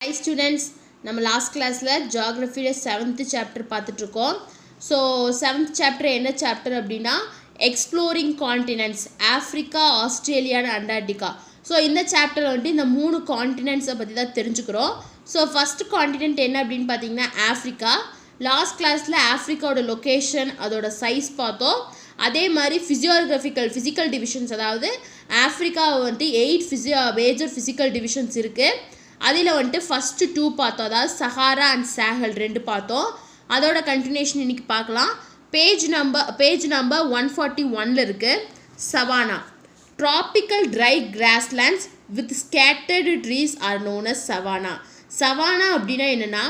Hi students, நம்ம last கிளாஸில் ஜியாகிரஃபியில் 7th chapter பார்த்துட்ருக்கோம். ஸோ 7th சாப்டர் என்ன சாப்டர் அப்படின்னா exploring continents, Africa, Australia and Antarctica. So இந்த சாப்டர் வந்துட்டு இந்த 3 காண்டினென்ட்ஸை பற்றி தான் தெரிஞ்சுக்கிறோம். ஸோ ஃபஸ்ட் காண்டினென்ட் என்ன அப்படின்னு பார்த்தீங்கன்னா ஆஃப்ரிக்கா. லாஸ்ட் கிளாஸில் ஆஃப்ரிக்காவோட லொக்கேஷன், அதோட சைஸ் பார்த்தோம். அதே மாதிரி ஃபிசிக்கல் டிவிஷன்ஸ், அதாவது ஆஃப்ரிக்காவை வந்துட்டு 8 மேஜர் ஃபிசிக்கல் டிவிஷன்ஸ் இருக்குது. அதில் வந்துட்டு ஃபஸ்ட்டு 2 பார்த்தோம், அதாவது சஹாரா அண்ட் சாஹல் 2 பார்த்தோம். அதோட கண்டினியூஷன் இன்றைக்கி பார்க்கலாம். பேஜ் நம்பர் 141 இருக்குது. Savanna, tropical dry grasslands with scattered trees are known as savanna. Savanna அப்படின்னா என்னென்னா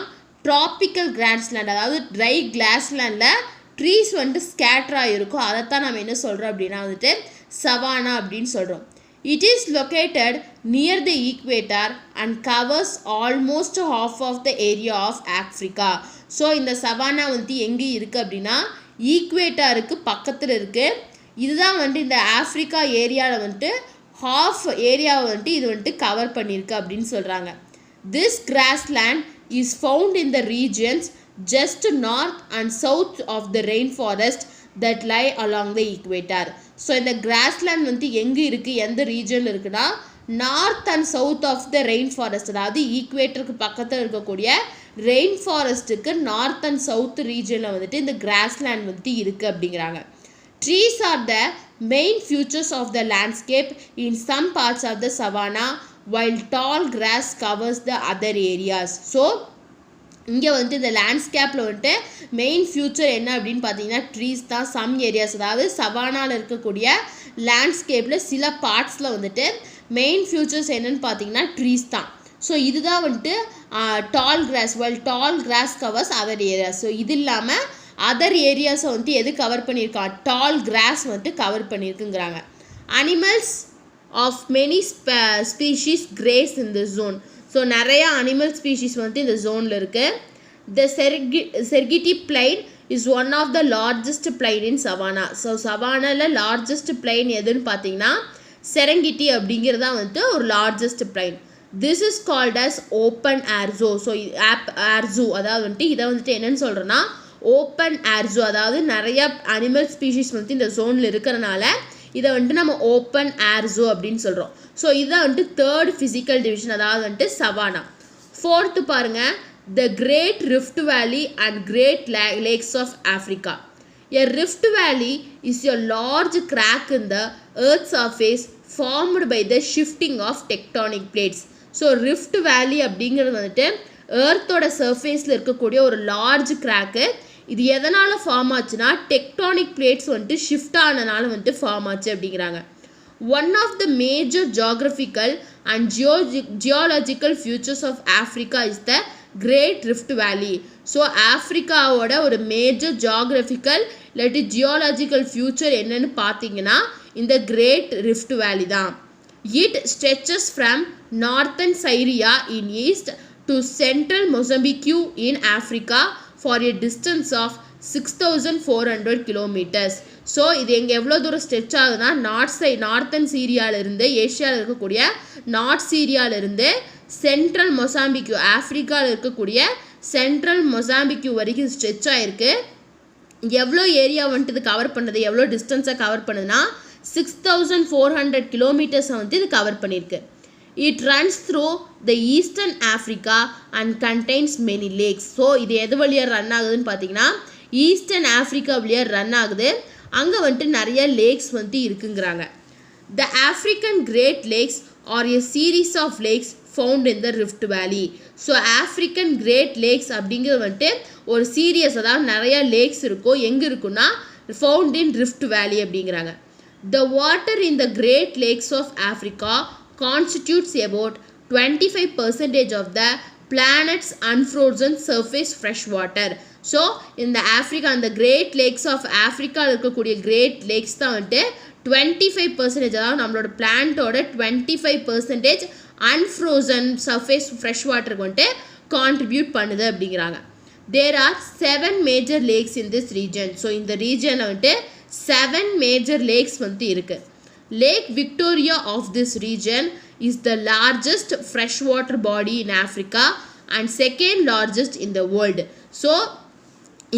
ட்ராபிக்கல் கிராஸ்லேண்ட், அதாவது ட்ரை கிராஸ்லேண்டில் ட்ரீஸ் வந்துட்டு ஸ்கேட்டராக இருக்கும். அதைத்தான் நம்ம என்ன சொல்கிறோம் அப்படின்னா வந்துட்டு சவானா அப்படின்னு சொல்கிறோம். It is located near the equator and covers almost half of the area of Africa. So இந்த சவானா வந்துட்டு எங்கே இருக்குது அப்படின்னா ஈக்குவேட்டருக்கு பக்கத்தில் இருக்குது. இதுதான் வந்துட்டு இந்த ஆஃப்ரிக்கா ஏரியாவில் வந்துட்டு ஹாஃப் ஏரியாவை வந்துட்டு இது வந்துட்டு கவர் பண்ணியிருக்கு அப்படின்னு சொல்கிறாங்க. This grassland is found in the regions just north and south of the rainforest that lie along the equator. So இந்த கிராஸ்லேண்ட் வந்து எங்கே இருக்குது, எந்த ரீஜனில் இருக்குன்னா north and south of the rain forest, அதாவது ஈக்குவேட்டருக்கு பக்கத்தில் இருக்கக்கூடிய ரெயின் ஃபாரஸ்ட்டுக்கு நார்த் அண்ட் சவுத் ரீஜனில் வந்துட்டு இந்த கிராஸ்லேண்ட் வந்துட்டு இருக்குது அப்படிங்கிறாங்க. Trees are the main features of the landscape in some parts of the savanna while tall grass covers the other areas. So இங்கே வந்துட்டு இந்த லேண்ட்ஸ்கேப்பில் வந்துட்டு மெயின் ஃபியூச்சர் என்ன அப்படின்னு பார்த்தீங்கன்னா ட்ரீஸ் தான். சம் ஏரியாஸ், அதாவது சவானாவில் இருக்கக்கூடிய லேண்ட்ஸ்கேப்பில் சில பார்ட்ஸில் வந்துட்டு மெயின் ஃபியூச்சர்ஸ் என்னன்னு பார்த்தீங்கன்னா ட்ரீஸ் தான். ஸோ இதுதான் வந்துட்டு tall grass covers other areas. So இது இல்லாமல் அதர் ஏரியாஸை வந்துட்டு எது கவர் பண்ணியிருக்கான், டால் கிராஸ் வந்துட்டு கவர் பண்ணியிருக்குங்கிறாங்க. Animals of many species graze in the zone. So நிறையா அனிமல் ஸ்பீஷீஸ் வந்துட்டு இந்த ஜோனில் இருக்குது. The Serengeti plain is one of the largest plain in savanna. So சவானாவில் லார்ஜஸ்ட் பிளைன் எதுன்னு பார்த்தீங்கன்னா செரங்கிட்டி அப்படிங்கிறதான் வந்துட்டு ஒரு largest plain. This is called as open air zoo. So air zoo, அதாவது வந்துட்டு இதை வந்துட்டு என்னென்னு சொல்கிறோன்னா ஓப்பன் ஏர் ஜூ, அதாவது நிறையா அனிமல் ஸ்பீஷீஸ் வந்துட்டு இந்த ஜோனில் இருக்கிறனால இதை வந்துட்டு நம்ம ஓப்பன் ஏர் ஜூ அப்படின்னு சொல்கிறோம். ஸோ இதுதான் வந்துட்டு தேர்ட் ஃபிசிக்கல் டிவிஷன், அதாவது வந்துட்டு சவானா. ஃபோர்த்து பாருங்கள், the great rift valley and great lakes of Africa. A rift valley is a large crack in the earth surface formed by the shifting of tectonic plates. So rift valley அப்படிங்கிறது வந்துட்டு எர்த்தோட சர்ஃபேஸில் இருக்கக்கூடிய ஒரு large crack. இது எதனால் form ஆச்சுன்னா tectonic plates வந்துட்டு shift ஆனனால வந்துட்டு ஃபார்ம் ஆச்சு அப்படிங்கிறாங்க. One of the major geographical and geological futures of Africa is the great rift valley. So ஆஃப்ரிக்காவோட ஒரு மேஜர் ஜியோகிராஃபிக்கல் இல்லாட்டி ஜியாலஜிக்கல் ஃபியூச்சர் என்னன்னு பார்த்தீங்கன்னா இந்த கிரேட் ரிஃப்ட் வேலி தான். It stretches from northern Syria in east to central Mozambique in Africa for a distance of 6400 kilometers. So இது எங்கே எவ்வளோ தூரம் ஸ்ட்ரெச் ஆகுதுன்னா நார்த்தன் சீரியாவிலிருந்து, ஏஷியாவில் இருக்கக்கூடிய நார்த் சீரியாவிலிருந்து சென்ட்ரல் மொசாம்பிக்யூ, ஆஃப்ரிக்காவில் இருக்கக்கூடிய சென்ட்ரல் மொசாம்பிக்யூ வரைக்கும் ஸ்ட்ரெச் ஆகிருக்கு. எவ்வளோ ஏரியா வந்துட்டு இது கவர் பண்ணுது, எவ்வளோ டிஸ்டன்ஸை கவர் பண்ணுதுன்னா 6400 kilometers வந்துட்டு இது கவர் பண்ணியிருக்கு. It runs through the eastern Africa and contains many lakes. So இது எது வழியாக ரன் ஆகுதுன்னு பார்த்தீங்கன்னா ஈஸ்டர்ன் ஆஃப்ரிக்கா வழியாக ரன் ஆகுது. அங்கே வந்துட்டு நிறைய லேக்ஸ் வந்துட்டு இருக்குங்கிறாங்க. The African Great Lakes are a series of lakes found in the Rift Valley. So African great lakes அப்படிங்கிறது வந்துட்டு ஒரு சீரியஸ், அதாவது நிறையா லேக்ஸ் இருக்கும். எங்கே இருக்குன்னா ஃபவுண்ட் இன் ரிஃப்ட் வேலி அப்படிங்கிறாங்க. The water in the Great Lakes of Africa constitutes about 25% of the planet's unfrozen surface fresh water. So இந்த ஆஃப்ரிக்கா, அந்த கிரேட் லேக்ஸ் ஆஃப் ஆஃப்ரிக்காவில் இருக்கக்கூடிய கிரேட் லேக்ஸ் தான் வந்துட்டு 25%, அதாவது நம்மளோட பிளான்ட்டோட 25% அன்ஃப்ரோசன் சர்ஃபேஸ் ஃப்ரெஷ் வாட்டருக்கு வந்துட்டு கான்ட்ரிபியூட் பண்ணுது அப்படிங்கிறாங்க. There are 7 major lakes in this region. So இந்த ரீஜனில் வந்துட்டு 7 மேஜர் லேக்ஸ் வந்துட்டு இருக்குது. Lake Victoria of this region is the largest freshwater body in Africa and second largest in the world. So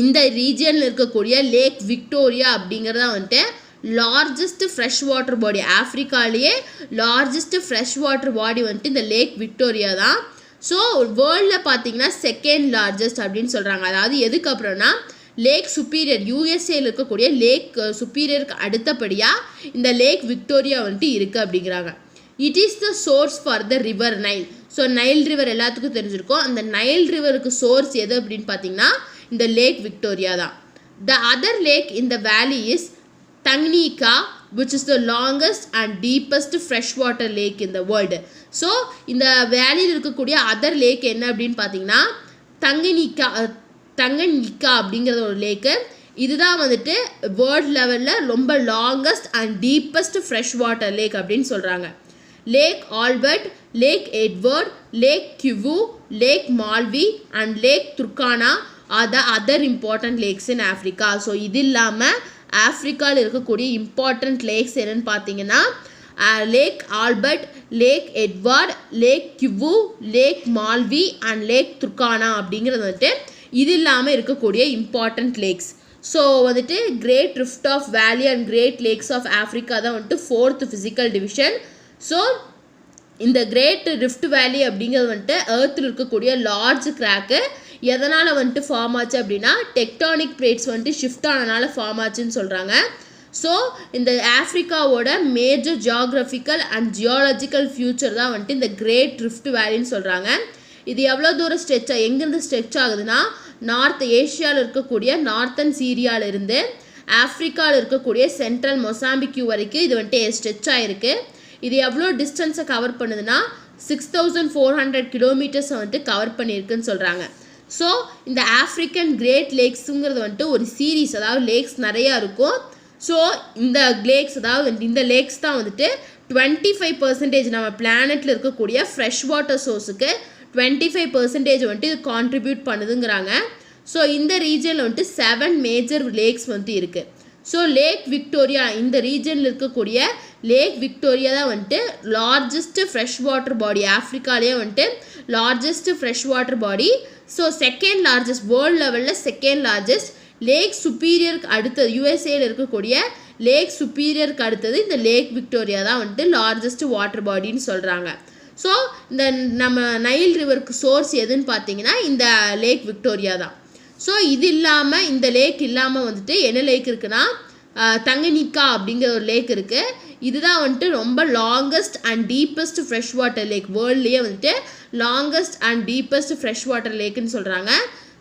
இந்த ரீஜியனில் இருக்கக்கூடிய லேக் விக்டோரியா அப்படிங்கிறத வந்துட்டு லார்ஜஸ்ட் ஃப்ரெஷ் வாட்டர் பாடி, ஆஃப்ரிக்காலேயே லார்ஜஸ்ட் ஃப்ரெஷ் வாட்டர் பாடி வந்துட்டு இந்த லேக் விக்டோரியா தான். ஸோ வேர்ல்டில் பார்த்தீங்கன்னா செகண்ட் லார்ஜஸ்ட் அப்படின்னு சொல்கிறாங்க. அதாவது எதுக்கு அப்புறம்னா லேக் சுப்பீரியர், யூஎஸ்ஏல இருக்கக்கூடிய லேக் சுப்பீரியருக்கு அடுத்தபடியாக இந்த லேக் விக்டோரியா வந்துட்டு இருக்குது அப்படிங்கிறாங்க. It is the source for the river Nile. So Nile river எல்லாத்துக்கும் தெரிஞ்சிருக்கும். அந்த நைல் ரிவருக்கு சோர்ஸ் எது அப்படின்னு பார்த்தீங்கன்னா இந்த லேக் விக்டோரியா தான். த அதர் லேக் இன் த வேலி is தங்னிகா which is the longest and deepest freshwater lake in the world. So இந்த வேலியில் இருக்கக்கூடிய அதர் லேக் என்ன அப்படின்னு பார்த்தீங்கன்னா தங்கனிகா அப்படிங்கிறது ஒரு லேக்கு. இதுதான் வந்துட்டு வேர்ல்ட் லெவலில் ரொம்ப longest and deepest fresh water lake அப்படின்னு சொல்கிறாங்க. Lake Albert, Lake Edward, Lake Kivu, Lake Malawi and Lake Turkana are the other important lakes in Africa. So இது இல்லாமல் ஆஃப்ரிக்காவில் இருக்கக்கூடிய இம்பார்ட்டண்ட் லேக்ஸ் என்னென்னு பார்த்தீங்கன்னா Lake Albert, Lake Edward, Lake Kivu, Lake Malawi and Lake Turkana அப்படிங்கிறது வந்துட்டு இது இல்லாமல் இருக்கக்கூடிய இம்பார்ட்டண்ட் லேக்ஸ். ஸோ வந்துட்டு great rift of valley and great lakes of Africa தான் வந்துட்டு 4th ஃபிசிக்கல் டிவிஷன். ஸோ இந்த கிரேட் ரிஃப்ட் வேலி அப்படிங்கிறது வந்துட்டு எர்த்தில் இருக்கக்கூடிய லார்ஜ் கிராக்கு. எதனால் வந்துட்டு ஃபார்ம் ஆச்சு அப்படின்னா டெக்டானிக் பிளேட்ஸ் வந்துட்டு ஷிஃப்ட் ஆனனால ஃபார்ம் ஆச்சுன்னு சொல்கிறாங்க. ஸோ இந்த ஆஃப்ரிக்காவோட major geographical and geological future தான் வந்துட்டு இந்த கிரேட் ரிஃப்ட் வேலின்னு சொல்கிறாங்க. இது எவ்வளோ தூரம் எங்கேருந்து ஸ்ட்ரெச் ஆகுதுன்னா நார்த் ஏஷியாவில் இருக்கக்கூடிய நார்த்தன் சீரியாவிலிருந்து ஆஃப்ரிக்காவில் இருக்கக்கூடிய சென்ட்ரல் மொசாம்பிக்யூ வரைக்கும் இது வந்துட்டு ஸ்ட்ரெச் ஆகிருக்கு. இது எவ்வளோ டிஸ்டன்ஸை கவர் பண்ணுதுன்னா 6400 கிலோமீட்டர்ஸை வந்துட்டு கவர் பண்ணியிருக்குன்னு சொல்கிறாங்க. ஸோ இந்த ஆஃப்ரிக்கன் கிரேட் லேக்ஸுங்கிறது வந்துட்டு ஒரு சீரீஸ், அதாவது லேக்ஸ் நிறையா இருக்கும். ஸோ இந்த லேக்ஸ், அதாவது இந்த லேக்ஸ் தான் வந்துட்டு 25% நம்ம பிளானெட்டில் இருக்கக்கூடிய ஃப்ரெஷ் வாட்டர் சோர்ஸுக்கு 25% வந்துட்டு இது கான்ட்ரிபியூட் பண்ணுதுங்கிறாங்க. ஸோ இந்த ரீஜனில் வந்துட்டு 7 மேஜர் லேக்ஸ் வந்துட்டு இருக்குது. ஸோ லேக் விக்டோரியா, இந்த ரீஜனில் இருக்கக்கூடிய லேக் விக்டோரியா தான் வந்துட்டு லார்ஜஸ்ட் ஃப்ரெஷ் வாட்டர் பாடி, ஆஃப்ரிக்காலேயே வந்துட்டு லார்ஜஸ்ட் ஃப்ரெஷ் வாட்டர் பாடி. ஸோ செகண்ட் லார்ஜஸ்ட், வேர்ல்டு லெவலில் செகண்ட் லார்ஜஸ்ட். லேக் சுப்பீரியருக்கு அடுத்தது, யூஎஸ்ஏல இருக்கக்கூடிய லேக் சுப்பீரியருக்கு அடுத்தது இந்த லேக் விக்டோரியா தான் வந்துட்டு லார்ஜஸ்ட் வாட்டர் பாடின்னு சொல்கிறாங்க. ஸோ இந்த நம்ம நைல் ரிவருக்கு சோர்ஸ் எதுன்னு பார்த்தீங்கன்னா இந்த லேக் விக்டோரியா தான். ஸோ இது இல்லாமல், இந்த லேக் இல்லாமல் வந்துட்டு என்ன லேக் இருக்குன்னா தங்கனிகா அப்படிங்கிற ஒரு லேக் இருக்குது. இதுதான் வந்துட்டு ரொம்ப longest and deepest fresh water lake, வேர்ல்ட்லேயே வந்துட்டு longest and deepest fresh water லேக்குன்னு சொல்கிறாங்க.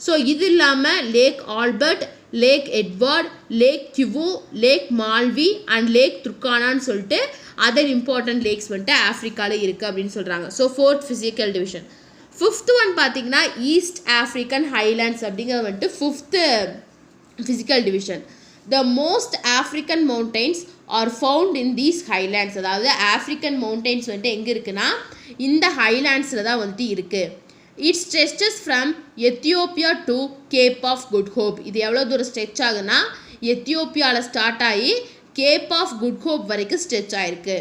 ஸோ இது இல்லாமல் Lake Albert, Lake Edward, Lake Kivu, Lake Malawi and Lake துர்கானான்னு சொல்லிட்டு அதர் இம்பார்ட்டன்ட் லேக்ஸ் வந்துட்டு ஆஃப்ரிக்காவில் இருக்குது அப்படின்னு சொல்கிறாங்க. So 4th physical division. 5th one பார்த்திங்கன்னா ஈஸ்ட் ஆஃப்ரிக்கன் ஹைலாண்ட்ஸ் அப்படிங்கிறது வந்துட்டு 5th physical division. The most African mountains are found in these highlands. அதாவது ஆஃப்ரிக்கன் மவுண்டெயின்ஸ் வந்துட்டு எங்கே இருக்குன்னா இந்த ஹைலாண்ட்ஸில் தான் வந்துட்டு இருக்குது. It stretches from Ethiopia to Cape of Good Hope. இது எவ்வளோ தூரம் ஸ்ட்ரெச் ஆகுதுன்னா எத்தியோப்பியாவில் ஸ்டார்ட் ஆகி கேப் ஆஃப் குட் ஹோப் வரைக்கும் ஸ்ட்ரெச் ஆகிருக்கு.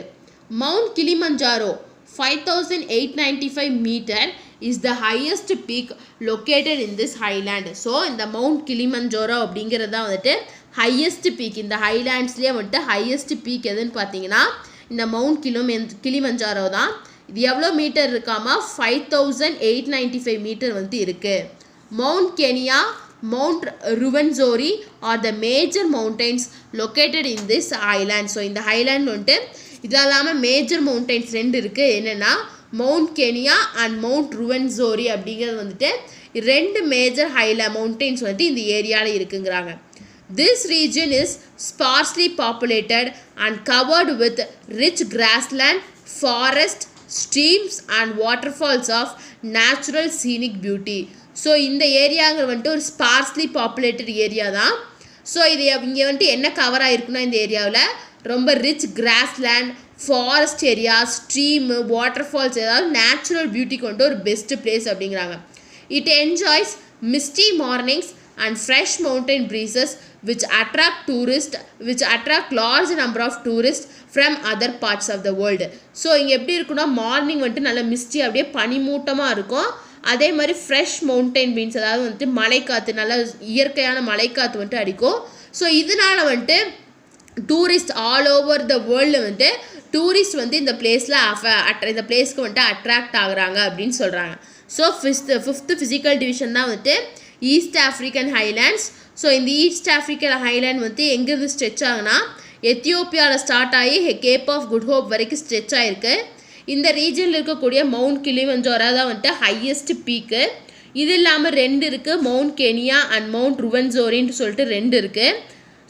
Mount Kilimanjaro 5895 metre is the highest peak located in this highland. So இந்த மவுண்ட் கிளிமஞ்சாரோ அப்படிங்கிறது தான் வந்துட்டு ஹையஸ்ட் பீக். இந்த ஹைலாண்ட்ஸ்லேயே வந்துட்டு ஹையஸ்ட் பீக் எதுன்னு பார்த்தீங்கன்னா இந்த மவுண்ட் கிளிமஞ்சாரோ தான். இது எவ்வளோ மீட்டர் இருக்காமா 5895 மீட்டர் வந்துட்டு இருக்குது. Mount Kenya, Mount Ruwenzori are the major mountains located in this island. So இந்த ஐலாண்ட் வந்துட்டு இது இல்லாமல் மேஜர் மவுண்டெயின்ஸ் 2 இருக்குது. என்னென்னா Mount Kenya and Mount Ruwenzori அப்படிங்கிறது வந்துட்டு 2 மேஜர் மவுண்டெயின்ஸ் வந்துட்டு இந்த ஏரியாவில் இருக்குங்கிறாங்க. This region is sparsely populated and covered with rich grassland, forest, streams and waterfalls of natural scenic beauty. So இந்த ஏரியாங்கிற வந்துட்டு ஒரு ஸ்பார்ஸ்லி பாப்புலேட்டட் ஏரியா தான். ஸோ இது இங்கே வந்துட்டு என்ன கவர் ஆகிருக்குன்னா இந்த ஏரியாவில் ரொம்ப rich grassland, forest area, stream, waterfalls, ஏதாவது நேச்சுரல் பியூட்டிக்கு வந்துட்டு ஒரு பெஸ்ட் பிளேஸ் அப்படிங்கிறாங்க. It enjoys misty mornings and fresh mountain breezes which attract large number of tourists from other parts of the world. So இங்கே எப்படி இருக்குன்னா மார்னிங் வந்துட்டு நல்ல மிஸ்டி, அப்படியே பனிமூட்டமாக இருக்கும். அதே மாதிரி ஃப்ரெஷ் மவுண்டைன் பீன்ஸ், அதாவது வந்துட்டு மழைக்காற்று, நல்ல இயற்கையான மழைக்காற்று வந்துட்டு அடிக்கும். ஸோ இதனால் வந்துட்டு டூரிஸ்ட் ஆல் ஓவர் த வேர்ல்டில் வந்துட்டு டூரிஸ்ட் வந்து இந்த பிளேஸில் இந்த பிளேஸ்க்கு வந்துட்டு அட்ராக்ட் ஆகுறாங்க அப்படின்னு சொல்கிறாங்க. ஸோ ஃபிஃப்த்து ஃபிசிக்கல் டிவிஷன் தான் வந்துட்டு ஈஸ்ட் ஆஃப்ரிக்கன் ஹைலேண்ட்ஸ். ஸோ இந்த ஈஸ்ட் ஆஃப்ரிக்கன் ஹைலேண்ட் வந்து எங்கேருந்து ஸ்ட்ரெச் ஆகுனா எத்தியோப்பியாவில் ஸ்டார்ட் ஆகி கேப் ஆஃப் குட் ஹோப் வரைக்கும் ஸ்ட்ரெச் ஆகிருக்கு. இந்த ரீஜனில் இருக்கக்கூடிய மவுண்ட் கிளிமஞ்சாரோ தான் வந்துட்டு ஹையஸ்ட் பீக்கு. இது இல்லாமல் 2 இருக்குது, மவுண்ட் கெனியா அண்ட் மவுண்ட் ருவன்சோரின்னு சொல்லிட்டு 2 இருக்குது.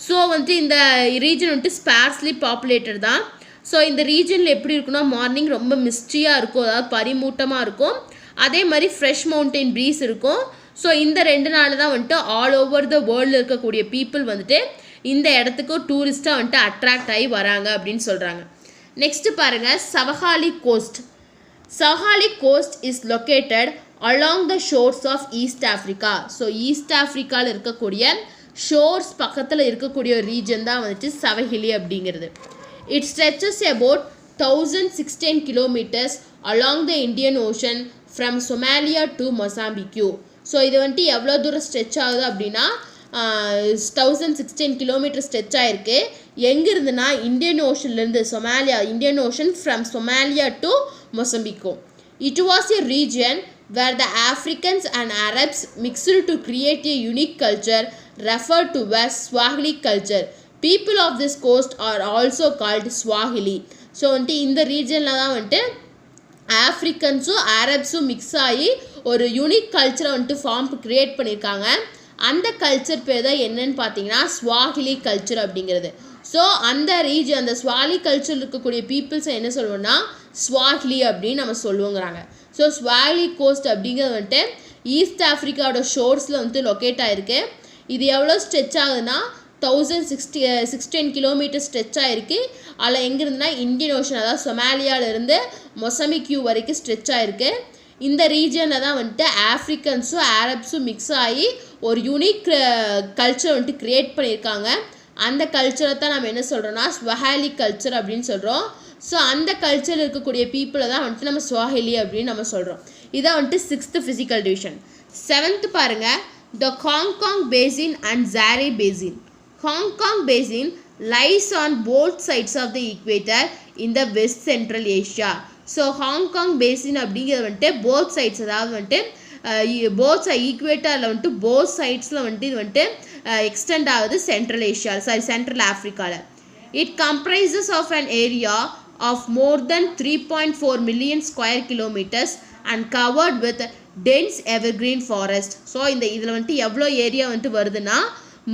ஸோ வந்துட்டு இந்த ரீஜன் வந்துட்டு ஸ்பேர்ஸ்லி பாப்புலேட்டட் தான். ஸோ இந்த ரீஜனில் எப்படி இருக்குன்னா மார்னிங் ரொம்ப மிஸ்டியாக இருக்கும், அதாவது பரிமூட்டமாக இருக்கும். அதே மாதிரி ஃப்ரெஷ் மவுண்டைன் ப்ரீஸ் இருக்கும். ஸோ இந்த 2 நாள் தான் வந்துட்டு ஆல் ஓவர் த வேர்ல்டில் இருக்கக்கூடிய பீப்புள் வந்துட்டு இந்த இடத்துக்கு டூரிஸ்ட்டாக வந்துட்டு அட்ராக்ட் ஆகி வராங்க அப்படின்னு சொல்கிறாங்க. நெக்ஸ்ட்டு பாருங்கள், Swahili coast. Swahili coast is located along the shores of East Africa. So East ஆஃப்ரிக்காவில் இருக்கக்கூடிய ஷோர்ஸ் பக்கத்தில் இருக்கக்கூடிய ஒரு ரீஜன் தான் வந்துட்டு சவஹிலி அப்படிங்கிறது. It stretches about 1016 kilometers along the Indian Ocean from Somalia to Mozambique. So இது வந்துட்டு எவ்வளோ தூரம் ஸ்ட்ரெச் ஆகுது அப்படின்னா 1016 kilometers ஸ்ட்ரெச் ஆகிருக்கு. எங்கே இருந்துன்னா இந்தியன் ஓஷன்லேருந்து Indian ocean from Somalia to மொசம்பிக்கோ. It was a region where the Africans and Arabs mixed to create a unique culture referred to as Swahili culture. People of this coast are also called Swahili. So வந்துட்டு இந்த ரீஜனில் தான் ஆஃப்ரிக்கன்ஸும் அரப்ஸும் mix ஆகி ஒரு unique கல்ச்சரை வந்துட்டு create பண்ணியிருக்காங்க. அந்த கல்ச்சர் பேர் தான் என்னன்னு பார்த்தீங்கன்னா ஸ்வாஹிலி கல்ச்சர் அப்படிங்கிறது. ஸோ அந்த அந்த ஸ்வாலி கல்ச்சர் இருக்கக்கூடிய பீப்புள்ஸை என்ன சொல்லுவோம்னா ஸ்வாஹிலி அப்படின்னு நம்ம சொல்லுவோங்கிறாங்க. ஸோ ஸ்வாலி கோஸ்ட் அப்படிங்கிறது வந்துட்டு ஈஸ்ட் ஆஃப்ரிக்காவோட ஷோர்ஸில் வந்துட்டு லொக்கேட் ஆகிருக்கு. இது எவ்வளோ ஸ்ட்ரெச் ஆகுதுன்னா 1016 kilometers ஸ்ட்ரெச் ஆகிருக்கு. அதில் எங்கே இருந்துன்னா இந்தியன் ஓஷன், அதாவது சொமாலியாவிலேருந்து மொசம்பிக்யூ வரைக்கும் ஸ்ட்ரெச் ஆகிருக்கு. இந்த ரீஜனில் தான் வந்துட்டு ஆஃப்ரிக்கன்ஸும் அரப்ஸும் மிக்ஸ் ஆகி ஒரு யூனிக் கல்ச்சர் வந்துட்டு க்ரியேட் பண்ணியிருக்காங்க. அந்த கல்ச்சரை தான் நம்ம என்ன சொல்கிறோன்னா ஸ்வாஹிலி கல்ச்சர் அப்படின்னு சொல்கிறோம். ஸோ அந்த கல்ச்சரில் இருக்கக்கூடிய பீப்புளை தான் வந்துட்டு நம்ம ஸ்வாஹிலி அப்படின்னு நம்ம சொல்கிறோம். இதான் வந்துட்டு 6th ஃபிசிக்கல் டிவிஷன். 7th பாருங்கள், the Hong Kong basin and Zaire basin. Hong Kong basin lies on both sides of the equator in the West Central Asia. So Hong Kong basin அப்படிங்கிறது வந்துட்டு போத் சைட்ஸ், அதாவது வந்துட்டு ஈக்குவேட்டரில் வந்துட்டு போத் சைட்ஸில் வந்துட்டு இது வந்துட்டு எக்ஸ்டெண்ட் ஆகுது சென்ட்ரல் ஆஃப்ரிக்காவில். It comprises of an area of more than 3.4 million square kilometers and covered with dense evergreen forest. So இதில் வந்துட்டு எவ்வளோ ஏரியா வந்துட்டு வருதுன்னா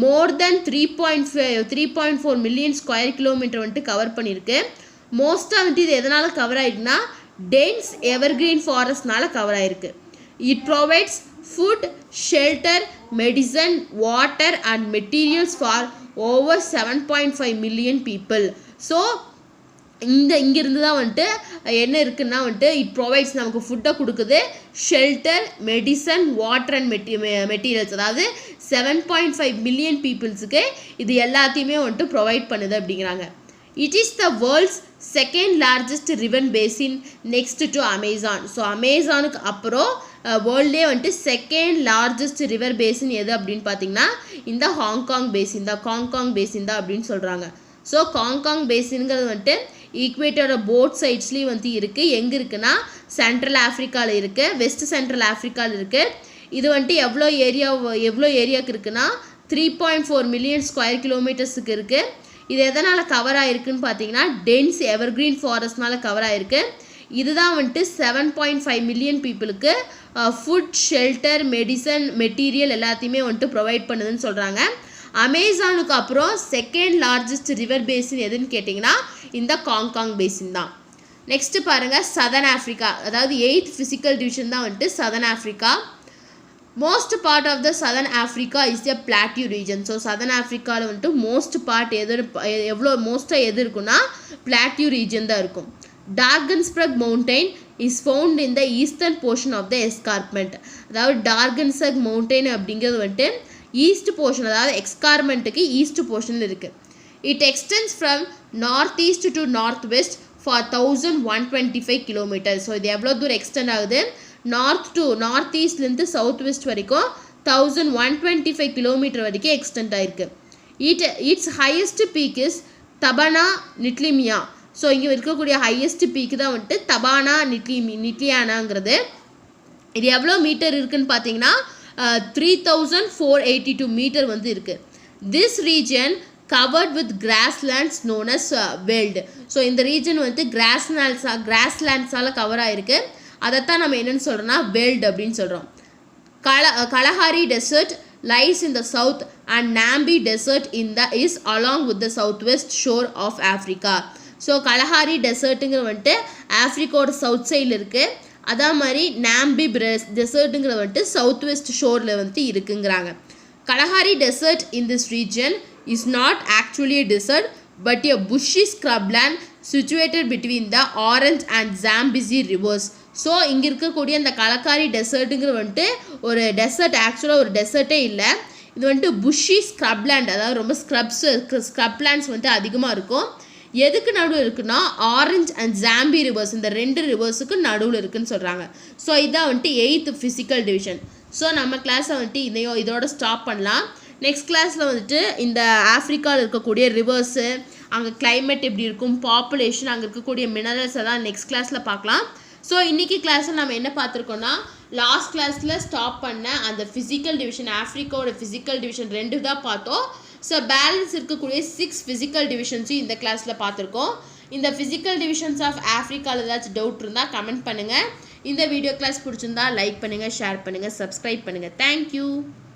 மோர் தென் 3.4 million square kilometer வந்துட்டு கவர் பண்ணியிருக்கு. மோஸ்ட்டாக வந்துட்டு இது எதனால் கவர் ஆகிடுக்குன்னா டென்ஸ் எவர்கிரீன் ஃபாரஸ்ட்னால கவர் ஆகிருக்கு. It provides food, shelter, medicine, water and materials for over 7.5 million people. So இங்கிருந்து தான் வந்துட்டு என்ன இருக்குன்னா வந்துட்டு இட் ப்ரொவைட்ஸ் நமக்கு ஃபுட்டை கொடுக்குது, shelter, medicine, water and materials, அதாவது 7.5 million பீப்புள்ஸுக்கு இது எல்லாத்தையுமே வந்துட்டு ப்ரொவைட் பண்ணுது அப்படிங்கிறாங்க. It is the world's second largest river basin next to Amazon. So அமேசானுக்கு அப்புறம் வேர்ல்டே வந்துட்டு செகண்ட் லார்ஜஸ்ட் ரிவர் பேசின் எது அப்படின்னு பார்த்தீங்கன்னா இந்த ஹாங்காங் பேசின் தான் அப்படின்னு சொல்கிறாங்க. ஸோ ஹாங்காங் பேசின்ங்கிறது வந்துட்டு ஈக்குவேட்டரோட போத் சைட்ஸ்லேயும் வந்து இருக்குது. எங்கே இருக்குன்னா சென்ட்ரல் ஆஃப்ரிக்காவில் இருக்குது, வெஸ்ட் சென்ட்ரல் ஆஃப்ரிக்காவில் இருக்குது. இது வந்துட்டு எவ்வளோ ஏரியாவுக்கு இருக்குன்னா 3.4 million square kilometersக்கு இருக்குது. இது எதனால் கவர் ஆகிருக்குன்னு பார்த்தீங்கன்னா டென்ஸ் எவர்கிரீன் ஃபாரஸ்ட்னால கவர் ஆகிருக்கு. இதுதான் வந்துட்டு 7.5 million பீப்புளுக்கு ஃபுட், ஷெல்டர், மெடிசன், மெட்டீரியல் எல்லாத்தையுமே வந்துட்டு ப்ரொவைட் பண்ணுதுன்னு சொல்கிறாங்க. அமேசானுக்கு அப்புறம் செகண்ட் லார்ஜஸ்ட் ரிவர் பேசின் எதுன்னு கேட்டிங்கன்னா இந்த ஹாங்காங் பேசின் தான். நெக்ஸ்ட்டு பாருங்கள் சதர்ன் ஆஃப்ரிக்கா, அதாவது 8th ஃபிசிக்கல் டிவிஷன் தான் வந்துட்டு southern Africa. Most part of the southern Africa is a plateau region. So southern ஆஃப்ரிக்காவில் வந்துட்டு மோஸ்ட் பார்ட் மோஸ்ட்டாக எது இருக்குன்னா பிளாட்டியூ ரீஜன் தான் இருக்கும். Drakensberg mountain is found in the eastern portion of the escarpment. அதாவது டார்கன்ஸ்பர்க் மவுண்டைன் அப்படிங்கிறது வந்துட்டு ஈஸ்ட் போர்ஷன், அதாவது எஸ்கார்மெண்ட்டுக்கு ஈஸ்ட் போர்ஷனில் இருக்குது. It extends from north east to north west for 1125 kilometers. So இது எவ்வளோ தூரம் எக்ஸ்டெண்ட் ஆகுது? நார்த் ஈஸ்ட்லேருந்து சவுத் வெஸ்ட் வரைக்கும் 1125 கிலோமீட்டர் வரைக்கும் எக்ஸ்டெண்ட் ஆயிருக்கு. Its highest peak is Thabana Ntlenyana. So இங்கே இருக்கக்கூடிய ஹையஸ்ட் பீக்கு தான் வந்துட்டு தபானா நிட்லியானாங்கிறது. இது எவ்வளோ மீட்டர் இருக்குதுன்னு பார்த்தீங்கன்னா 3482 மீட்டர் வந்து இருக்குது. This region covered with grasslands known as veld. So இந்த ரீஜன் வந்து கிராஸ்லேண்ட்ஸால் கவர் ஆகிருக்கு. அதைத்தான் நம்ம என்னென்னு சொல்கிறோம்னா வெல்ட் அப்படின்னு சொல்கிறோம். Kalahari desert lies in the south and Namib desert is along with the southwest shore of Africa. So Kalahari டெசர்ட்டுங்கிற வந்துட்டு ஆஃப்ரிக்காவோட சவுத் சைடில் இருக்குது. அதே மாதிரி நாம்பிப் டெசர்ட்டுங்கிற வந்துட்டு சவுத் வெஸ்ட் ஷோரில் வந்துட்டு இருக்குங்கிறாங்க. Kalahari desert in this region is not actually a desert but a bushy scrubland situated between the Orange and Zambezi rivers. So இங்கே இருக்கக்கூடிய அந்த கலஹாரி டெசர்ட்டுங்கிற வந்துட்டு ஒரு டெசர்ட், ஆக்சுவலாக ஒரு டெசர்ட்டே இல்லை. இது வந்துட்டு புஷி ஸ்க்ரப்லேண்ட், அதாவது ரொம்ப ஸ்க்ரப்லேண்ட்ஸ் வந்துட்டு அதிகமாக இருக்கும். எதுக்கு நடுவில் இருக்குன்னா ஆரஞ்ச் அண்ட் ஜாம்பி ரிவர்ஸ், இந்த 2 ரிவர்ஸுக்கு நடுவில் இருக்குதுன்னு சொல்கிறாங்க. ஸோ இதான் வந்துட்டு 8th ஃபிசிக்கல் டிவிஷன். ஸோ நம்ம கிளாஸை வந்துட்டு இதோட ஸ்டாப் பண்ணலாம். நெக்ஸ்ட் கிளாஸில் வந்துட்டு இந்த ஆஃப்ரிக்காவில் இருக்கக்கூடிய ரிவர்ஸு, அங்கே கிளைமேட் எப்படி இருக்கும், பாப்புலேஷன், அங்கே இருக்கக்கூடிய மினரல்ஸ் எல்லாம் நெக்ஸ்ட் கிளாஸில் பார்க்கலாம். ஸோ இன்றைக்கி கிளாஸில் நம்ம என்ன பார்த்துருக்கோன்னா லாஸ்ட் கிளாஸில் ஸ்டாப் பண்ண அந்த ஃபிசிக்கல் டிவிஷன், ஆஃப்ரிக்காவோட ஃபிசிக்கல் டிவிஷன் 2 தான் பார்த்தோம். ஸோ பேலன்ஸ் இருக்கக்கூடிய 6 ஃபிசிக்கல் டிவிஷன்ஸும் இந்த கிளாஸில் பார்த்துருக்கோம். இந்த ஃபிசிக்கல் டிவிஷன்ஸ் ஆஃப் ஆஃப்ரிக்காவில் ஏதாச்சும் டவுட் இருந்தால் கமெண்ட் பண்ணுங்கள். இந்த வீடியோ கிளாஸ் பிடிச்சிருந்தா லைக் பண்ணுங்கள், ஷேர் பண்ணுங்கள், சப்ஸ்கிரைப் பண்ணுங்கள். தேங்க்யூ.